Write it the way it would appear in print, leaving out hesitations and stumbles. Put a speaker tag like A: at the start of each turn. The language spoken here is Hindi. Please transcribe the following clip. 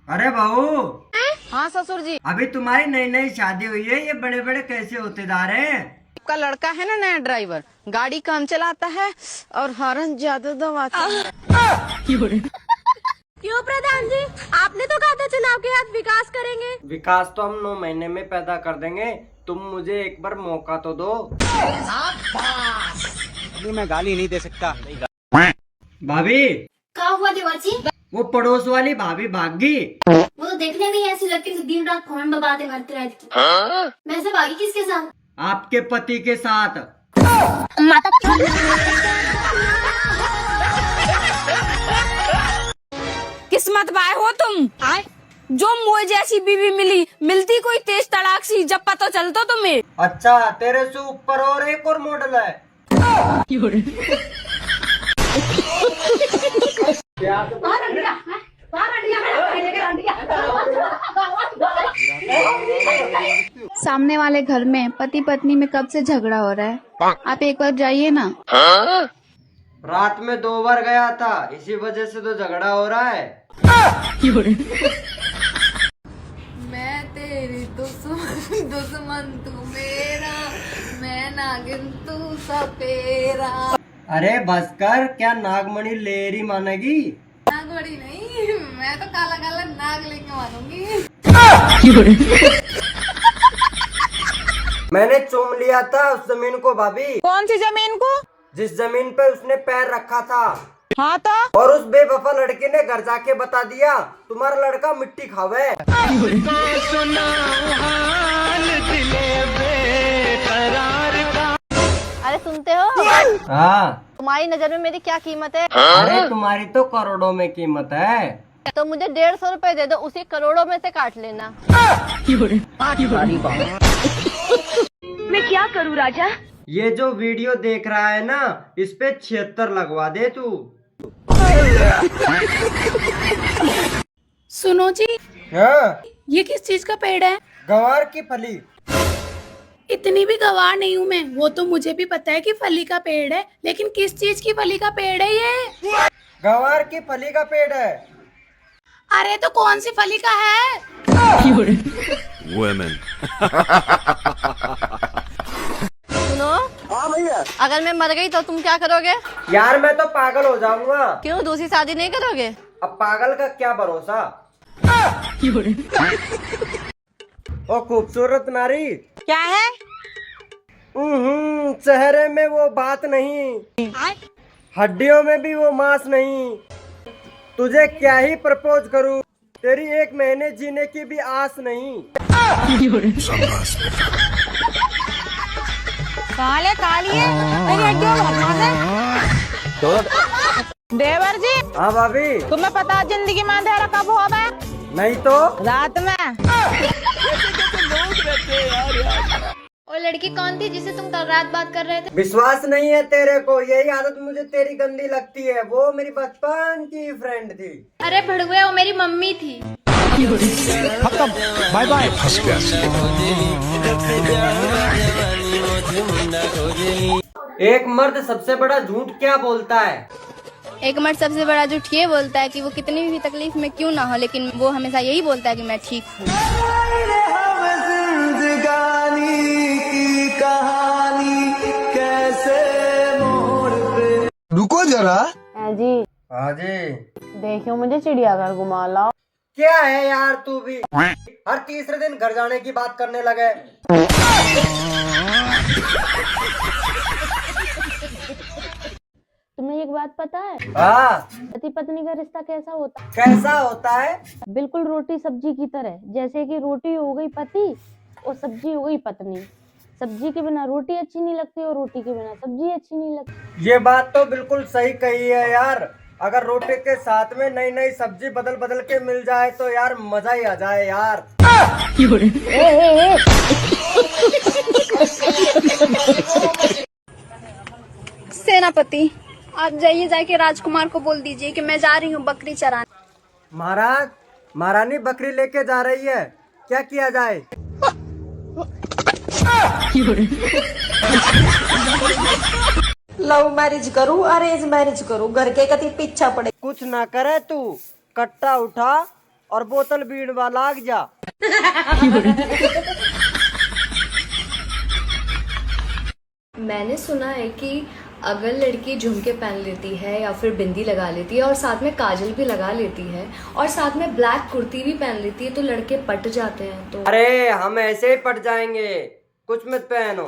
A: अरे बहू,
B: हाँ ससुर जी।
A: अभी तुम्हारी नई नई शादी हुई है, ये बड़े बड़े कैसे होते जा रहे हैं?
B: आपका लड़का है ना नया ड्राइवर, गाड़ी कम चलाता है और हॉर्न ज्यादा दबाता है।
C: क्यों प्रधान जी, आपने तो कहा था चुनाव के बाद विकास करेंगे।
A: विकास तो हम 9 महीने में पैदा कर देंगे, तुम मुझे एक बार मौका तो दो।
D: अभी मैं गाली नहीं दे सकता।
A: भाभी,
C: क्या हुआ देवाची?
A: वो पड़ोस वाली भाभी भाग गई।
C: वो तो देखने में ही ऐसी लगती थी, दिन रात फोन में बातें करती रहती थी। वैसे भागी किसके साथ?
A: आपके पति के साथ।
C: माता
E: किस्मत वाले हो तुम, जो मुझे जैसी बीवी मिलती कोई तेज तड़ाक सी, जब पता चलता तुम्हें।
A: अच्छा, तेरे से ऊपर और एक और मॉडल है।
F: सामने वाले घर में पति पत्नी में कब से झगड़ा हो रहा है? आप एक बार जाइए ना।
A: रात में 2 बार गया था, इसी वजह से तो झगड़ा हो रहा है।
G: मैं तेरी दुश्मन तू मेरा, मैं नागिन तू सपेरा।
A: अरे बस कर, क्या नागमणि लेरी मानेगी?
G: नागवड़ी नहीं, मैं तो काला काला नाग लेके मानूंगी।
A: मैंने चूम लिया था उस जमीन को भाभी,
E: कौन सी जमीन को?
A: जिस जमीन पे उसने पैर रखा था।
E: हाँ तो
A: और उस बेवफा लड़के ने घर जाके बता दिया तुम्हारा लड़का मिट्टी खावे।
C: अरे सुनते हो,
A: हाँ,
C: तुम्हारी नजर में मेरी क्या कीमत है?
A: अरे तुम्हारी तो करोड़ों में कीमत है।
C: तो मुझे 150 रुपए दे दो, उसी करोड़ों में से काट लेना।
E: मैं क्या करूँ राजा?
A: ये जो वीडियो देख रहा है ना, इस पे 76 लगवा दे तू।
E: सुनो जी,
A: हाँ,
E: ये किस चीज का पेड़ है?
A: गंवार की फली।
E: इतनी भी गवार नहीं हूँ मैं, वो तो मुझे भी पता है कि फली का पेड़ है, लेकिन किस चीज की फली का पेड़ है ये?
A: गंवार की फली का पेड़ है।
E: अरे तो कौन सी फली का है?
C: सुनो, हाँ भैया, अगर मैं मर गई तो तुम क्या करोगे?
A: यार मैं तो पागल हो जाऊंगा।
C: क्यों, दूसरी शादी नहीं करोगे?
A: अब पागल का क्या भरोसा। ओ खूबसूरत नारी,
E: क्या है?
A: चेहरे में वो बात नहीं, हड्डियों में भी वो मांस नहीं। तुझे क्या ही प्रपोज करूं, तेरी 1 महीने जीने की भी आस नहीं।
E: काले काली है, तेरी हड्डियों में बदमाश है। देवर जी,
A: हाँ भाभी।
E: तुम्हें पता है जिंदगी में अंधेरा कब होगा?
A: नहीं तो
E: रात में।
C: और लड़की कौन थी जिसे तुम कल रात बात कर रहे थे?
A: विश्वास नहीं है तेरे को, यही आदत मुझे तेरी गंदी लगती है। वो मेरी बचपन की फ्रेंड थी।
C: अरे भड़ुए, वो मेरी मम्मी थी।
D: Bye bye.
A: एक मर्द सबसे बड़ा झूठ क्या बोलता है?
C: एक मर्द सबसे बड़ा झूठ ये बोलता है कि वो कितनी भी तकलीफ में क्यों ना हो, लेकिन वो हमेशा यही बोलता है कि मैं ठीक हूँ।
D: रुको जरा।
C: जी,
A: हाँ जी।
C: देखियो मुझे चिड़ियाघर घुमा लाओ।
A: क्या है यार, तू भी हर तीसरे दिन घर जाने की बात करने लगे।
C: तुम्हें एक बात पता है,
A: हाँ,
C: पति पत्नी का रिश्ता कैसा होता है?
A: कैसा होता है?
C: बिल्कुल रोटी सब्जी की तरह। जैसे कि रोटी हो गई पति और सब्जी हो गई पत्नी। सब्जी के बिना रोटी अच्छी नहीं लगती और रोटी के बिना सब्जी अच्छी नहीं लगती।
A: ये बात तो बिल्कुल सही कही है यार। अगर रोटी के साथ में नई नई सब्जी बदल बदल के मिल जाए तो यार मजा ही आ जाए यार।
F: सेनापति, आप जाइए, जाके राजकुमार को बोल दीजिए कि मैं जा रही हूँ बकरी चराने।
A: महाराज, महारानी बकरी लेके जा रही है, क्या किया जाए?
H: लव मैरिज करूं, अरेंज मैरिज करूं, घर के कति पीछा पड़े।
A: कुछ ना करे तू, कट्टा उठा और बोतल बीड़वा लाग जा।
I: मैंने सुना है कि अगर लड़की झुमके पहन लेती है या फिर बिंदी लगा लेती है और साथ में काजल भी लगा लेती है और साथ में ब्लैक कुर्ती भी पहन लेती है तो लड़के पट जाते हैं। तो
A: अरे हम ऐसे ही पट जाएंगे, कुछ मत पहनो।